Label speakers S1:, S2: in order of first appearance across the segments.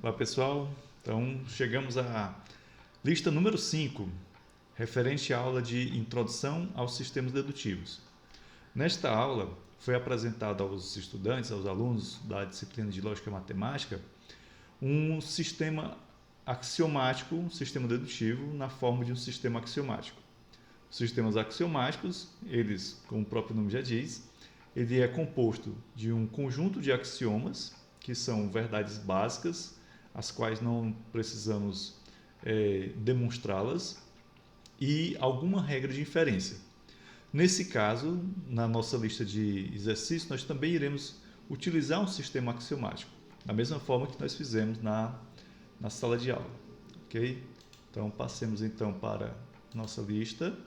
S1: Olá pessoal, então chegamos à lista número 5, referente à aula de Introdução aos Sistemas Dedutivos. Nesta aula foi apresentado aos estudantes, aos alunos da disciplina de Lógica Matemática, um sistema axiomático, um sistema dedutivo na forma de um sistema axiomático. Os sistemas axiomáticos, eles, como o próprio nome já diz, ele é composto de um conjunto de axiomas, que são verdades básicas, as quais não precisamos demonstrá-las, e alguma regra de inferência. Nesse caso, na nossa lista de exercícios, nós também iremos utilizar um sistema axiomático, da mesma forma que nós fizemos na sala de aula. Ok? Então, passemos então para a nossa lista.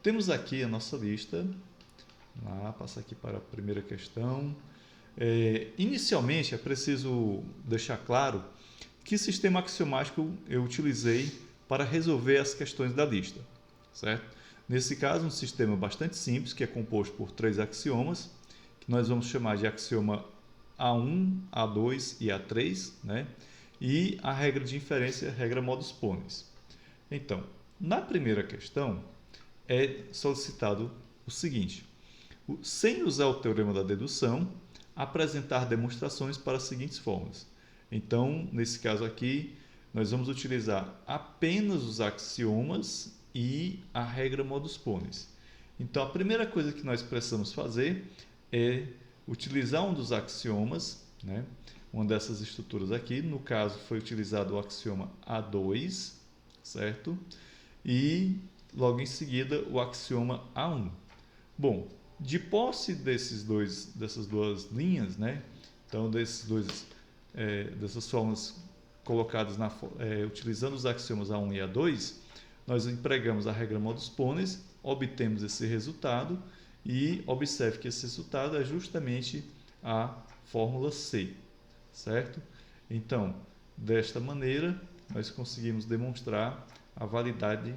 S1: Temos aqui a nossa lista. Passar aqui para a primeira questão. Inicialmente, é preciso deixar claro que sistema axiomático eu utilizei para resolver as questões da lista, certo? Nesse caso, um sistema bastante simples, que é composto por 3 axiomas, que nós vamos chamar de axioma A1, A2 e A3, né? E a regra de inferência, regra modus ponens. Então, na primeira questão, é solicitado o seguinte: sem usar o teorema da dedução, apresentar demonstrações para as seguintes fórmulas. Então, nesse caso aqui, nós vamos utilizar apenas os axiomas e a regra modus ponens. Então, a primeira coisa que nós precisamos fazer é utilizar um dos axiomas, né? Uma dessas estruturas aqui. No caso, foi utilizado o axioma A2, certo? E, logo em seguida, o axioma A1. Bom, de posse dessas duas linhas, né? Então, dessas fórmulas colocadas utilizando os axiomas A1 e A2, nós empregamos a regra modus ponens, obtemos esse resultado e observe que esse resultado é justamente a fórmula C, certo? Então, desta maneira, nós conseguimos demonstrar a validade,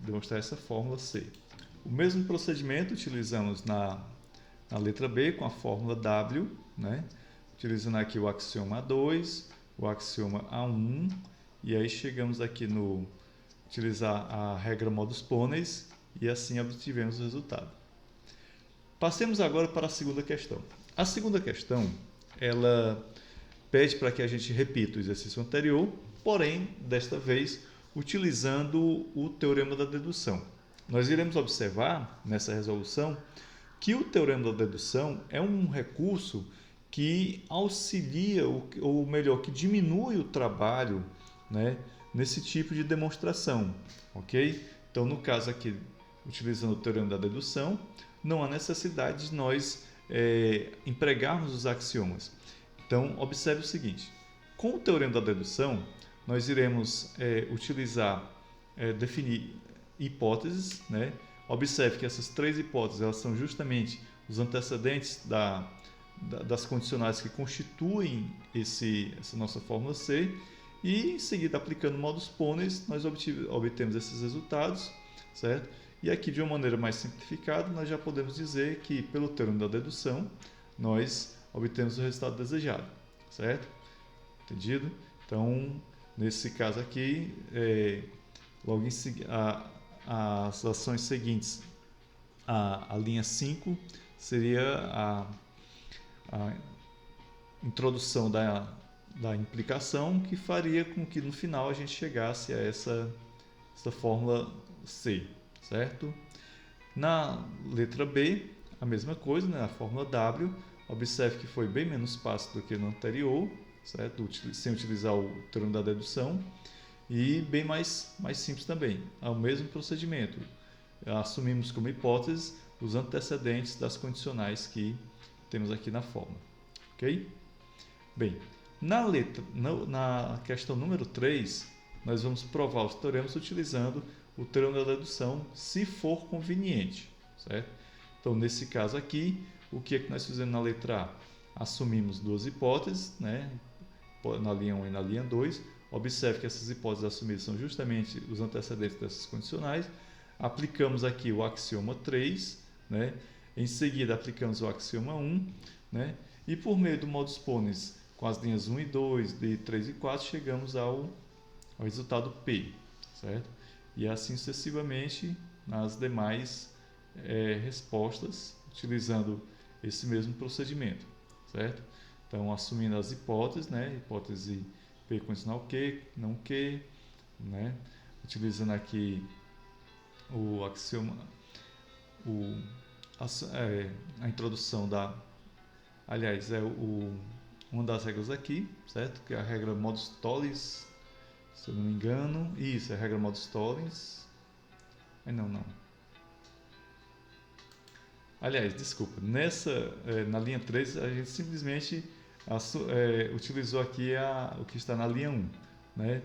S1: demonstrar essa fórmula C. O mesmo procedimento utilizamos na letra B com a fórmula W, né? Utilizando aqui o axioma A2, o axioma A1, e aí chegamos aqui no utilizar a regra modus ponens e assim obtivemos o resultado. Passemos agora para a segunda questão. A segunda questão, ela pede para que a gente repita o exercício anterior, porém, desta vez, utilizando o teorema da dedução. Nós iremos observar nessa resolução que o teorema da dedução é um recurso que auxilia, ou melhor, que diminui o trabalho, né, nesse tipo de demonstração, ok? Então, no caso aqui, utilizando o teorema da dedução, não há necessidade de nós empregarmos os axiomas. Então, observe o seguinte: com o teorema da dedução, nós iremos definir hipóteses, né? Observe que essas 3 hipóteses elas são justamente os antecedentes das condicionais que constituem essa nossa fórmula C, e em seguida, aplicando modus ponens, nós obtemos esses resultados, certo? E aqui, de uma maneira mais simplificada, nós já podemos dizer que, pelo teorema da dedução, nós obtemos o resultado desejado, certo? Entendido? Então, nesse caso aqui, logo em seguida, as ações seguintes, a linha 5 seria a introdução da implicação, que faria com que no final a gente chegasse a essa fórmula C, certo? Na letra B, a mesma coisa, né? A fórmula W, observe que foi bem menos fácil do que no anterior, certo? Sem utilizar o teorema da dedução, e bem mais simples também. É o mesmo procedimento. Assumimos como hipótese os antecedentes das condicionais que temos aqui na fórmula. Ok? Bem, na questão número 3, nós vamos provar os teoremas utilizando o teorema da dedução, se for conveniente, certo? Então, nesse caso aqui, o que é que nós fizemos na letra A? Assumimos 2 hipóteses, né? Na linha 1 e na linha 2. Observe que essas hipóteses assumidas são justamente os antecedentes dessas condicionais. Aplicamos aqui o axioma 3, né? Em seguida, aplicamos o axioma 1, né? E por meio do modus ponens, com as linhas 1 e 2, de 3 e 4, chegamos ao resultado P, certo? E assim sucessivamente nas demais respostas, utilizando esse mesmo procedimento, certo? Então, assumindo as hipóteses, né? Hipótese P condicional Q, não Q, né? Utilizando aqui o axioma, a introdução da... Aliás, uma das regras aqui, certo? Que é a regra modus tollens, se eu não me engano. Isso, é a regra modus tollens. Não. Aliás, desculpa. Na linha 3, a gente simplesmente utilizou aqui o que está na linha 1, né?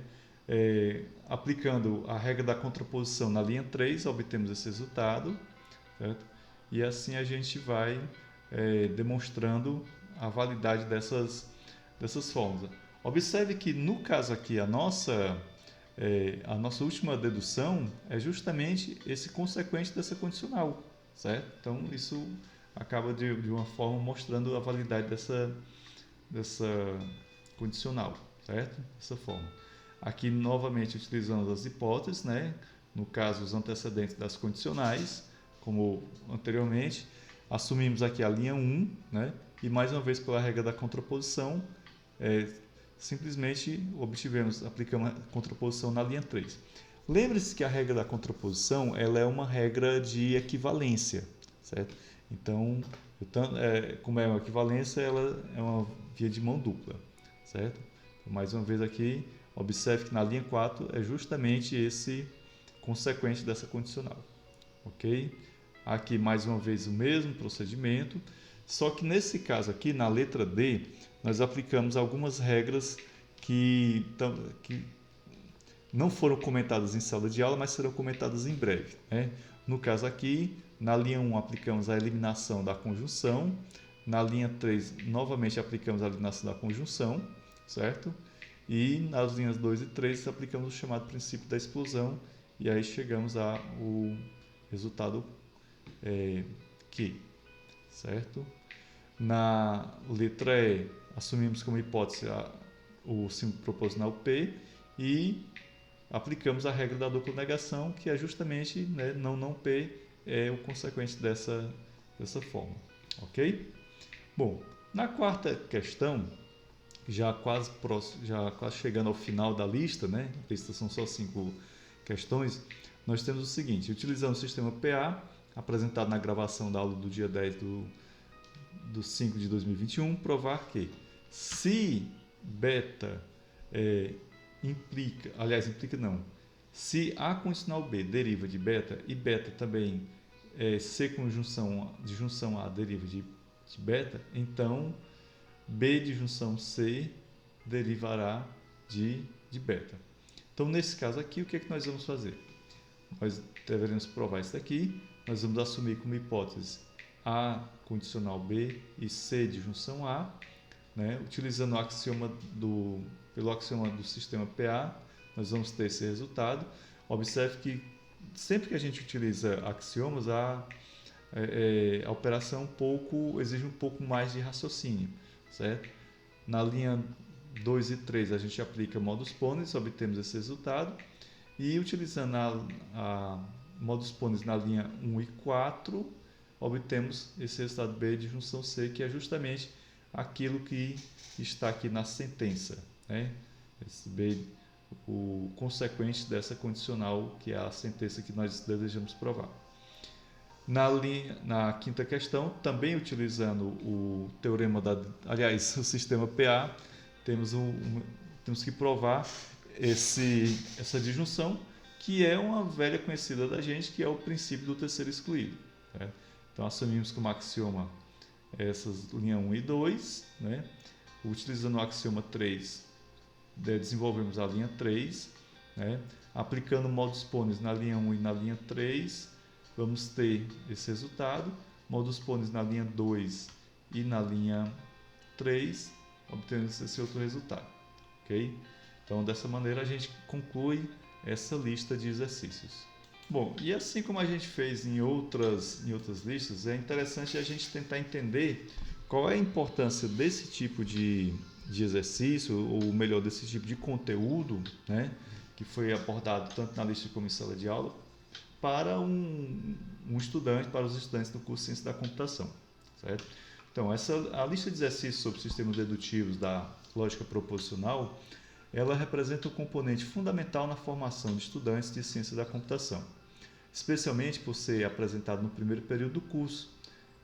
S1: Aplicando a regra da contraposição na linha 3, obtemos esse resultado, certo? E assim a gente vai demonstrando a validade dessas fórmulas. Observe que no caso aqui a nossa última dedução é justamente esse consequente dessa condicional, certo? Então isso acaba de uma forma mostrando a validade dessa condicional, certo? Dessa forma. Aqui novamente utilizando as hipóteses, né? No caso os antecedentes das condicionais, como anteriormente, assumimos aqui a linha 1, né? E mais uma vez pela regra da contraposição, simplesmente aplicamos a contraposição na linha 3. Lembre-se que a regra da contraposição ela é uma regra de equivalência, certo? Então, como é uma equivalência, ela é uma via de mão dupla, certo? Então, mais uma vez aqui, observe que na linha 4 é justamente esse consequente dessa condicional, ok? Aqui mais uma vez o mesmo procedimento, só que nesse caso aqui, na letra D, nós aplicamos algumas regras que não foram comentadas em sala de aula, mas serão comentadas em breve, né? No caso aqui, na linha 1 aplicamos a eliminação da conjunção, na linha 3 novamente aplicamos a eliminação da conjunção, certo? E nas linhas 2 e 3 aplicamos o chamado princípio da exclusão e aí chegamos ao resultado Q, certo? Na letra E, assumimos como hipótese o símbolo proposicional P e aplicamos a regra da dupla negação, que é justamente, né, não P é o consequente dessa forma, ok? Bom, na quarta questão, já quase chegando ao final da lista, né? A lista são só 5 questões, nós temos o seguinte: utilizando o sistema PA, apresentado na gravação da aula do dia 10 do 5 de 2021, provar que se beta se A condicional B deriva de beta e beta também C de junção A deriva de beta, então B de junção C derivará de beta. Então, nesse caso aqui, o que é que nós vamos fazer? Nós deveremos provar isso daqui. Nós vamos assumir como hipótese A condicional B e C de junção A, né? Utilizando pelo axioma do sistema PA, nós vamos ter esse resultado. Observe que sempre que a gente utiliza axiomas, a operação exige um pouco mais de raciocínio, certo? Na linha 2 e 3 a gente aplica modus ponens, obtemos esse resultado, e utilizando a modus ponens na linha 1 e 4, obtemos esse resultado B de junção C, que é justamente aquilo que está aqui na sentença, né? Esse B, o consequente dessa condicional, que é a sentença que nós desejamos provar. Na quinta questão, também utilizando o teorema o sistema PA, temos que provar essa disjunção, que é uma velha conhecida da gente, que é o princípio do terceiro excluído, né? Então, assumimos como axioma essas linhas 1 e 2, né? Utilizando o axioma 3, desenvolvemos a linha 3, né? Aplicando modus ponens na linha 1 e na linha 3, vamos ter esse resultado. Modus ponens na linha 2 e na linha 3, obtemos esse outro resultado, ok? Então, dessa maneira, a gente conclui essa lista de exercícios. Bom, e assim como a gente fez em outras listas, é interessante a gente tentar entender qual é a importância desse tipo de de exercício, ou melhor, desse tipo de conteúdo, né, que foi abordado tanto na lista como em sala de aula, para um estudante, para os estudantes do curso de Ciência da Computação, certo? Então, a lista de exercícios sobre sistemas dedutivos da lógica proposicional, ela representa um componente fundamental na formação de estudantes de Ciência da Computação, especialmente por ser apresentado no primeiro período do curso.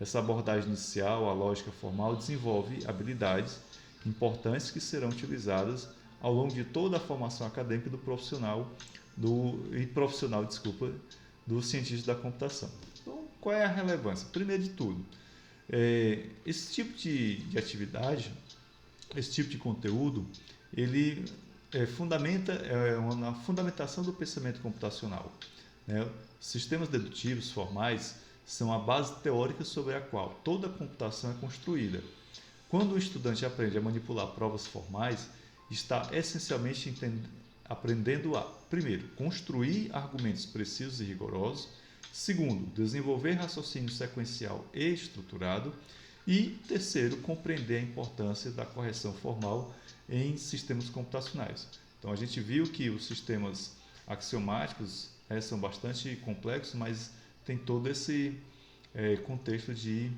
S1: Essa abordagem inicial, a lógica formal, desenvolve habilidades importantes que serão utilizadas ao longo de toda a formação acadêmica do do cientista da computação. Então, qual é a relevância? Primeiro de tudo, esse tipo de atividade, esse tipo de conteúdo, ele é uma fundamentação do pensamento computacional, né? Sistemas dedutivos formais são a base teórica sobre a qual toda a computação é construída. Quando o estudante aprende a manipular provas formais, está essencialmente aprendendo a, primeiro, construir argumentos precisos e rigorosos, segundo, desenvolver raciocínio sequencial e estruturado, e terceiro, compreender a importância da correção formal em sistemas computacionais. Então a gente viu que os sistemas axiomáticos são bastante complexos, mas tem todo esse contexto de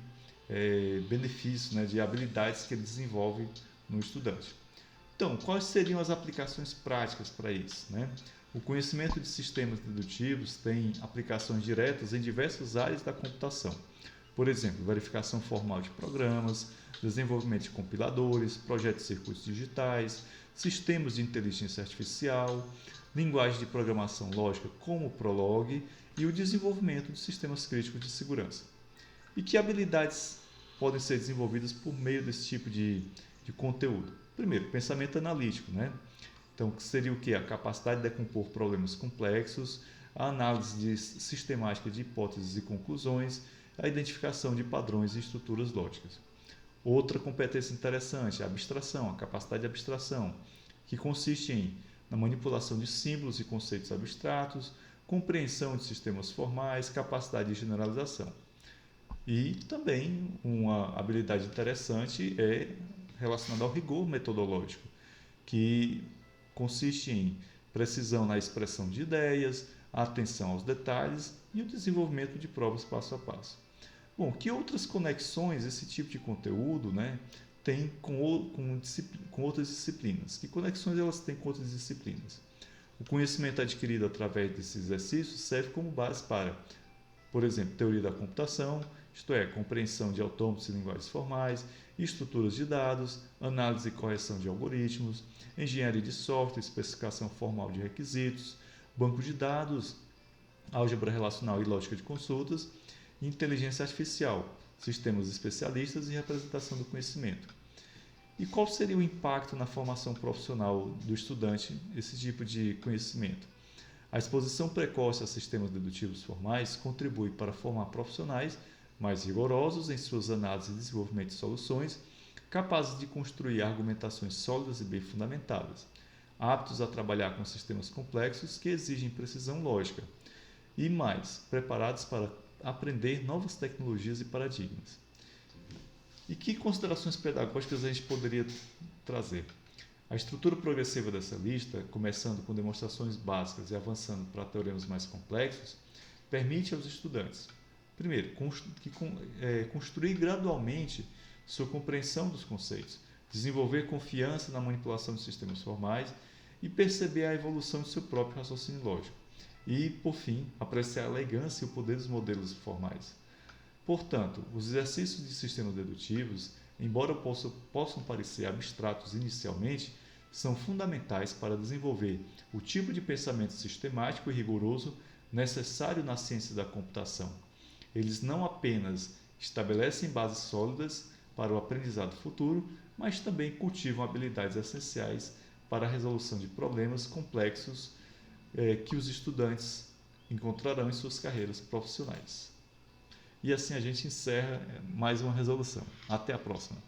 S1: benefícios, né, de habilidades que ele desenvolve no estudante. Então, quais seriam as aplicações práticas para isso, né? O conhecimento de sistemas dedutivos tem aplicações diretas em diversas áreas da computação. Por exemplo, verificação formal de programas, desenvolvimento de compiladores, projetos de circuitos digitais, sistemas de inteligência artificial, linguagem de programação lógica como o Prolog e o desenvolvimento de sistemas críticos de segurança. E que habilidades podem ser desenvolvidas por meio desse tipo de conteúdo? Primeiro, pensamento analítico, né? Então, que seria o quê? A capacidade de decompor problemas complexos, a análise sistemática de hipóteses e conclusões, a identificação de padrões e estruturas lógicas. Outra competência interessante é a abstração, a capacidade de abstração, que consiste na manipulação de símbolos e conceitos abstratos, compreensão de sistemas formais, capacidade de generalização. E também uma habilidade interessante é relacionada ao rigor metodológico, que consiste em precisão na expressão de ideias, a atenção aos detalhes e o desenvolvimento de provas passo a passo. Bom, que outras conexões esse tipo de conteúdo, né, tem com outras disciplinas? Que conexões elas têm com outras disciplinas? O conhecimento adquirido através desses exercícios serve como base para, por exemplo, teoria da computação, isto é, compreensão de autômatos e linguagens formais, estruturas de dados, análise e correção de algoritmos, engenharia de software, especificação formal de requisitos, banco de dados, álgebra relacional e lógica de consultas, inteligência artificial, sistemas especialistas e representação do conhecimento. E qual seria o impacto na formação profissional do estudante esse tipo de conhecimento? A exposição precoce a sistemas dedutivos formais contribui para formar profissionais mais rigorosos em suas análises e desenvolvimento de soluções, capazes de construir argumentações sólidas e bem fundamentadas, aptos a trabalhar com sistemas complexos que exigem precisão lógica, e mais, preparados para aprender novas tecnologias e paradigmas. E que considerações pedagógicas a gente poderia trazer? A estrutura progressiva dessa lista, começando com demonstrações básicas e avançando para teoremas mais complexos, permite aos estudantes, primeiro, construir gradualmente sua compreensão dos conceitos, desenvolver confiança na manipulação de sistemas formais e perceber a evolução de seu próprio raciocínio lógico. E, por fim, apreciar a elegância e o poder dos modelos formais. Portanto, os exercícios de sistemas dedutivos, embora possam parecer abstratos inicialmente, são fundamentais para desenvolver o tipo de pensamento sistemático e rigoroso necessário na ciência da computação. Eles não apenas estabelecem bases sólidas para o aprendizado futuro, mas também cultivam habilidades essenciais para a resolução de problemas complexos que os estudantes encontrarão em suas carreiras profissionais. E assim a gente encerra mais uma resolução. Até a próxima!